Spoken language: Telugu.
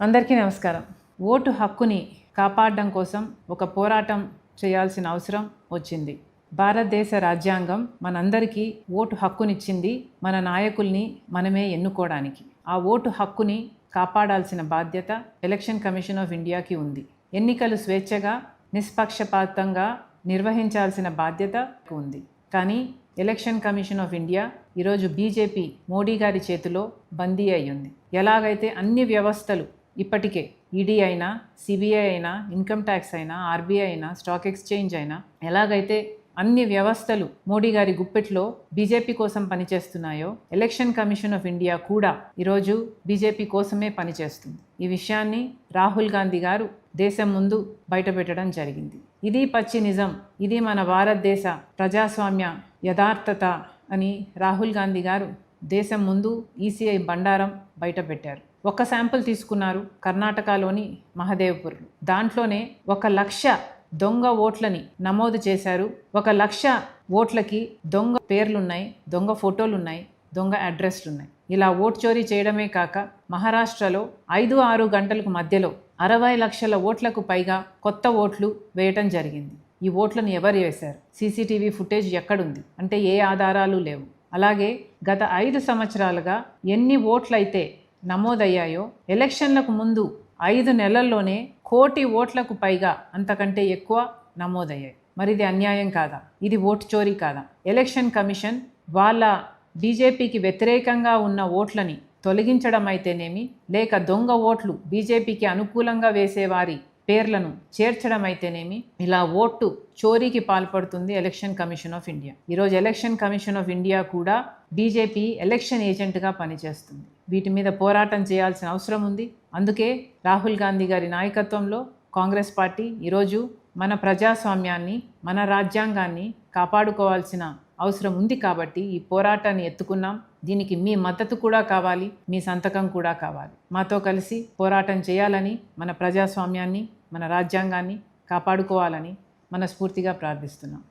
అందరికీ నమస్కారం. ఓటు హక్కుని కాపాడడం కోసం ఒక పోరాటం చేయాల్సిన అవసరం వచ్చింది. భారతదేశ రాజ్యాంగం మనందరికీ ఓటు హక్కునిచ్చింది, మన నాయకుల్ని మనమే ఎన్నుకోవడానికి. ఆ ఓటు హక్కుని కాపాడాల్సిన బాధ్యత ఎలక్షన్ కమిషన్ ఆఫ్ ఇండియాకి ఉంది. ఎన్నికలు స్వేచ్ఛగా నిష్పక్షపాతంగా నిర్వహించాల్సిన బాధ్యత ఉంది. కానీ ఎలక్షన్ కమిషన్ ఆఫ్ ఇండియా ఈరోజు బీజేపీ మోడీ గారి చేతిలో బందీ అయ్యింది. ఎలాగైతే అన్ని వ్యవస్థలు ఇప్పటికే ఈడీ అయినా, సిబిఐ అయినా, ఇన్కమ్ ట్యాక్స్ అయినా, ఆర్బీఐ అయినా, స్టాక్ ఎక్స్చేంజ్ అయినా, ఎలాగైతే అన్ని వ్యవస్థలు మోడీ గారి గుప్పెట్లో బీజేపీ కోసం పనిచేస్తున్నాయో, ఎలక్షన్ కమిషన్ ఆఫ్ ఇండియా కూడా ఈరోజు బీజేపీ కోసమే పనిచేస్తుంది. ఈ విషయాన్ని రాహుల్ గాంధీ గారు దేశం ముందు బయటపెట్టడం జరిగింది. ఇది పచ్చి నిజం, ఇది మన భారతదేశ ప్రజాస్వామ్య యథార్థత అని రాహుల్ గాంధీ గారు దేశం ముందు ఈసీఐ బండారం బయటపెట్టారు. ఒక శాంపుల్ తీసుకున్నారు, కర్ణాటకలోని మహదేవ్పూర్లో. దాంట్లోనే 1,00,000 దొంగ ఓట్లని నమోదు చేశారు. 1,00,000 ఓట్లకి దొంగ పేర్లున్నాయి, దొంగ ఫోటోలున్నాయి, దొంగ అడ్రస్లున్నాయి. ఇలా ఓట్ చోరీ చేయడమే కాక మహారాష్ట్రలో 5-6 గంటలకు మధ్యలో 60 లక్షల ఓట్లకు పైగా కొత్త ఓట్లు వేయటం జరిగింది. ఈ ఓట్లను ఎవరు వేశారు? సీసీటీవీ ఫుటేజ్ ఎక్కడుంది అంటే ఏ ఆధారాలు లేవు. అలాగే గత 5 సంవత్సరాలుగా ఎన్ని ఓట్లయితే నమోదయ్యాయో, ఎలక్షన్లకు ముందు 5 నెలల్లోనే 1 కోటి ఓట్లకు పైగా అంతకంటే ఎక్కువ నమోదయ్యాయి. మరి ఇది అన్యాయం కాదా? ఇది ఓటు చోరీ కాదా? ఎలక్షన్ కమిషన్ వాళ్ళ బీజేపీకి వ్యతిరేకంగా ఉన్న ఓట్లని తొలగించడం అయితేనేమి, లేక దొంగ ఓట్లు బీజేపీకి అనుకూలంగా వేసేవారి పేర్లను చేర్చడం అయితేనేమి, ఇలా ఓటు చోరీకి పాల్పడుతుంది ఎలక్షన్ కమిషన్ ఆఫ్ ఇండియా. ఈరోజు ఎలక్షన్ కమిషన్ ఆఫ్ ఇండియా కూడా బీజేపీ ఎలక్షన్ ఏజెంట్గా పనిచేస్తుంది. వీటి మీద పోరాటం చేయాల్సిన అవసరం ఉంది. అందుకే రాహుల్ గాంధీ గారి నాయకత్వంలో కాంగ్రెస్ పార్టీ ఈరోజు మన ప్రజాస్వామ్యాన్ని, మన రాజ్యాంగాన్ని కాపాడుకోవాల్సిన అవసరం ఉంది. కాబట్టి ఈ పోరాటాన్ని ఎత్తుకున్నాం. దీనికి మీ మద్దతు కూడా కావాలి, మీ సంతకం కూడా కావాలి. మాతో కలిసి పోరాటం చేయాలని, మన ప్రజాస్వామ్యాన్ని, మన రాజ్యాంగాన్ని కాపాడుకోవాలని మనస్ఫూర్తిగా ప్రార్థిస్తున్నాం.